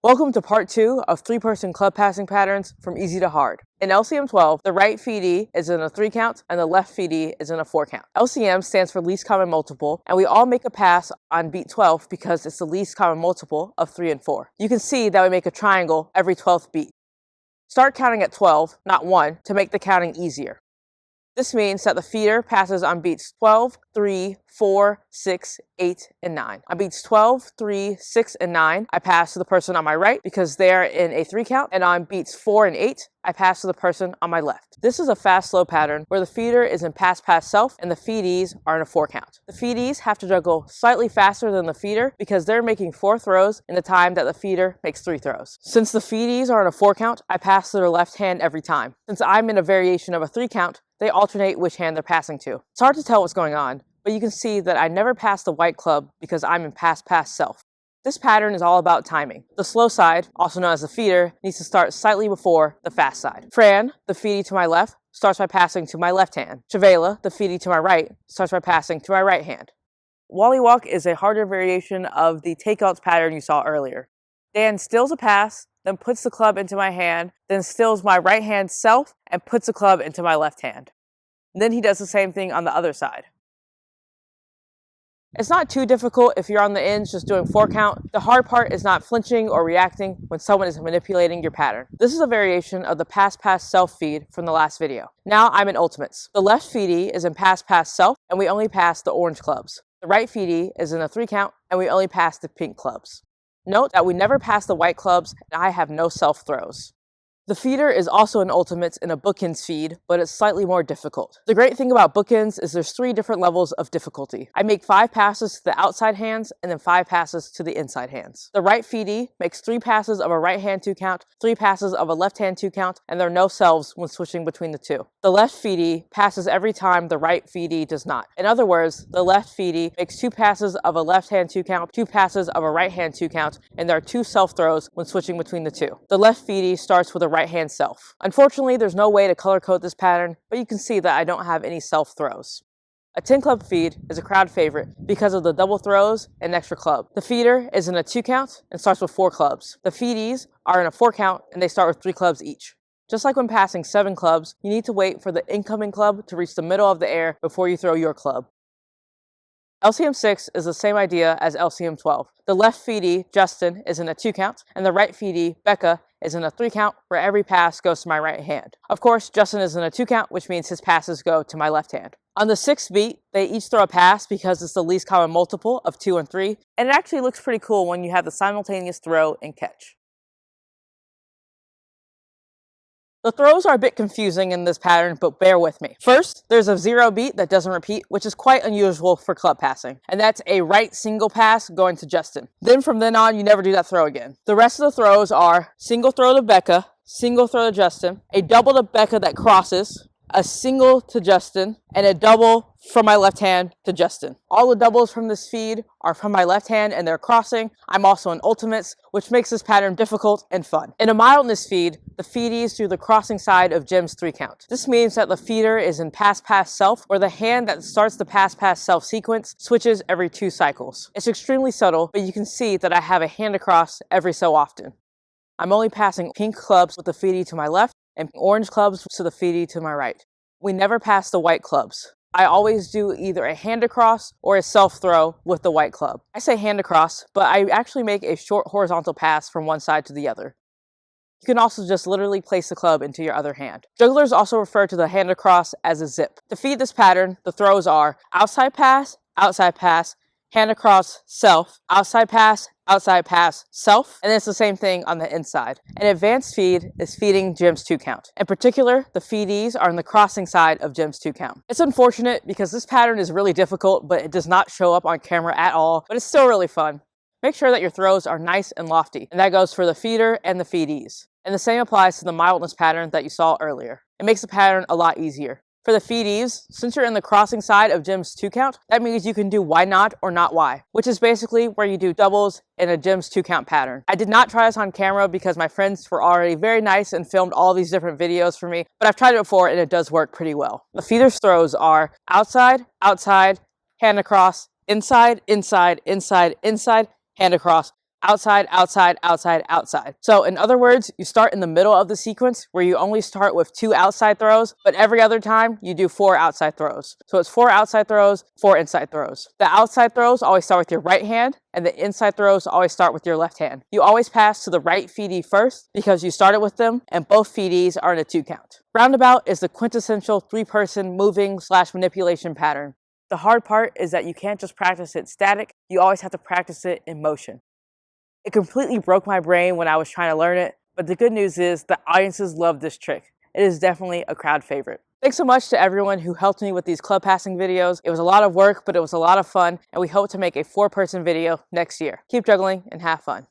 Welcome to part 2 of 3-person club passing patterns from easy to hard. In LCM 12, the right feedee is in a 3 count and the left feedee is in a 4 count. LCM stands for least common multiple, and we all make a pass on beat 12 because it's the least common multiple of 3 and 4. You can see that we make a triangle every 12th beat. Start counting at 12, not 1, to make the counting easier. This means that the feeder passes on beats 12, 3, 4, 6, 8, and 9. On beats 12, 3, 6, and 9, I pass to the person on my right because they're in a 3 count, and on beats 4 and 8, I pass to the person on my left. This is a fast-slow pattern where the feeder is in pass-pass-self and the feedees are in a 4 count. The feedees have to juggle slightly faster than the feeder because they're making 4 throws in the time that the feeder makes 3 throws. Since the feedees are in a 4 count, I pass to their left hand every time. Since I'm in a variation of a 3 count, they alternate which hand they're passing to. It's hard to tell what's going on, but you can see that I never pass the white club because I'm in pass-pass-self. This pattern is all about timing. The slow side, also known as the feeder, needs to start slightly before the fast side. Fran, the feedee to my left, starts by passing to my left hand. Shavela, the feedee to my right, starts by passing to my right hand. Wally Walk is a harder variation of the takeouts pattern you saw earlier. Dan steals a pass, then puts the club into my hand, then steals my right hand self and puts the club into my left hand. Then he does the same thing on the other side. It's not too difficult if you're on the ends just doing 4 count. The hard part is not flinching or reacting when someone is manipulating your pattern. This is a variation of the pass-pass-self feed from the last video. Now I'm in ultimates. The left feedee is in pass-pass-self and we only pass the orange clubs. The right feedee is in a 3 count and we only pass the pink clubs. Note that we never pass the white clubs and I have no self throws. The feeder is also in ultimates in a Bookends feed, but it's slightly more difficult. The great thing about Bookends is there's 3 different levels of difficulty. I make 5 passes to the outside hands and then 5 passes to the inside hands. The right feedee makes 3 passes of a right hand 2 count, 3 passes of a left hand 2 count, and there are no selves when switching between the 2. The left feedee passes every time the right feedee does not. In other words, the left feedee makes 2 passes of a left hand 2 count, 2 passes of a right hand 2 count, and there are 2 self throws when switching between the 2. The left feedee starts with a right hand self. Unfortunately, there's no way to color code this pattern, but you can see that I don't have any self throws. A 10 club feed is a crowd favorite because of the double throws and extra club. The feeder is in a 2 count and starts with 4 clubs. The feedees are in a 4 count and they start with 3 clubs each. Just like when passing 7 clubs, you need to wait for the incoming club to reach the middle of the air before you throw your club. LCM 6 is the same idea as LCM 12. The left feedee, Justin, is in a 2 count, and the right feedee, Becca, is in a 3 count where every pass goes to my right hand. Of course, Justin is in a 2 count, which means his passes go to my left hand. On the 6th beat, they each throw a pass because it's the least common multiple of 2 and 3, and it actually looks pretty cool when you have the simultaneous throw and catch. The throws are a bit confusing in this pattern, but bear with me. First, there's a 0 beat that doesn't repeat, which is quite unusual for club passing, and that's a right single pass going to Justin. Then from then on, you never do that throw again. The rest of the throws are single throw to Becca, single throw to Justin, a double to Becca that crosses, a single to Justin, and a double from my left hand to Justin. All the doubles from this feed are from my left hand and they're crossing. I'm also in ultimates, which makes this pattern difficult and fun. In a mildness feed, the feedees do the crossing side of Jim's 3 count. This means that the feeder is in pass-pass-self, where the hand that starts the pass-pass-self sequence switches every 2 cycles. It's extremely subtle, but you can see that I have a hand across every so often. I'm only passing pink clubs with the feedee to my left and orange clubs to the feedee to my right. We never pass the white clubs. I always do either a hand across or a self throw with the white club. I say hand across, but I actually make a short horizontal pass from one side to the other. You can also just literally place the club into your other hand. Jugglers also refer to the hand across as a zip. To feed this pattern, the throws are outside pass, hand across, self, outside pass, self, and it's the same thing on the inside. An advanced feed is feeding Jim's 2 count. In particular, the feedees are on the crossing side of Jim's 2 count. It's unfortunate because this pattern is really difficult, but it does not show up on camera at all, but it's still really fun. Make sure that your throws are nice and lofty, and that goes for the feeder and the feedees. And the same applies to the mildness pattern that you saw earlier. It makes the pattern a lot easier. For the feedees, since you're in the crossing side of Jim's 2 count, that means you can do why not or not why, which is basically where you do doubles in a Jim's 2 count pattern. I did not try this on camera because my friends were already very nice and filmed all these different videos for me, but I've tried it before and it does work pretty well. The feeder's throws are outside, hand across, inside, hand across, outside, outside, outside, outside. So in other words, you start in the middle of the sequence where you only start with 2 outside throws, but every other time you do 4 outside throws. So it's 4 outside throws, 4 inside throws. The outside throws always start with your right hand, and the inside throws always start with your left hand. You always pass to the right feedee first because you started with them, and both feedees are in a 2 count. Roundabout is the quintessential 3-person moving/manipulation pattern. The hard part is that you can't just practice it static, you always have to practice it in motion. It completely broke my brain when I was trying to learn it, but the good news is the audiences love this trick. It is definitely a crowd favorite. Thanks so much to everyone who helped me with these club passing videos. It was a lot of work, but it was a lot of fun, and we hope to make a 4-person video next year. Keep juggling and have fun.